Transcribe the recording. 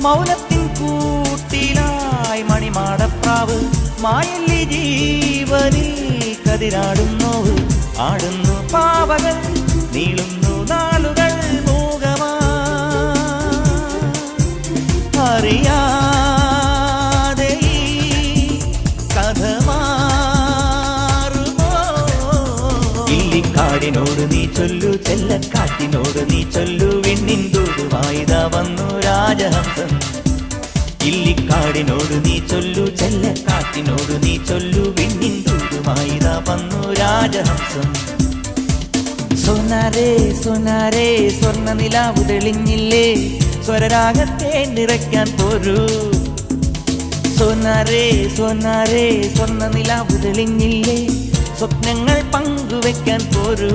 മൗനത്തിൻ കൂട്ടിലായി മണിമാടപ്രാവ് മായല്ലി ജീവനിൽ കതിരാടുന്നോവ് ആടുന്നു പാവകൾ നീളുന്നു നാളുകൾ മൂകമാ അറിയാതെ ഈ കഥ മാറുമോ ഇല്ലിക്കാടിനോട് നീ ചൊല്ലു ചെല്ലക്കാട്ടിനോട് നീ ചൊല്ലു വിണ്ണിൻതൂതുവായിതാ വന്നു രാജഹംസം ഇല്ലിക്കാടിനോട് നീ ചൊല്ലു ചെല്ലക്കാട്ടിനോട് നീ ചൊല്ലു വിണ്ണിൻതൂതുവായിതാ വന്നു രാജഹംസം സോനാരേ സോനാരേ സ്വർണ്ണ നിലാവ് തെളിഞ്ഞില്ലേ സ്വരരാഗത്തെ നിറയ്ക്കാൻ പോരൂ സോനാരേ സോനാരേ സ്വർണ്ണ നിലാവ് തെളിഞ്ഞില്ലേ സ്വപ്നങ്ങൾ പങ്കുവെക്കാൻ പോരൂ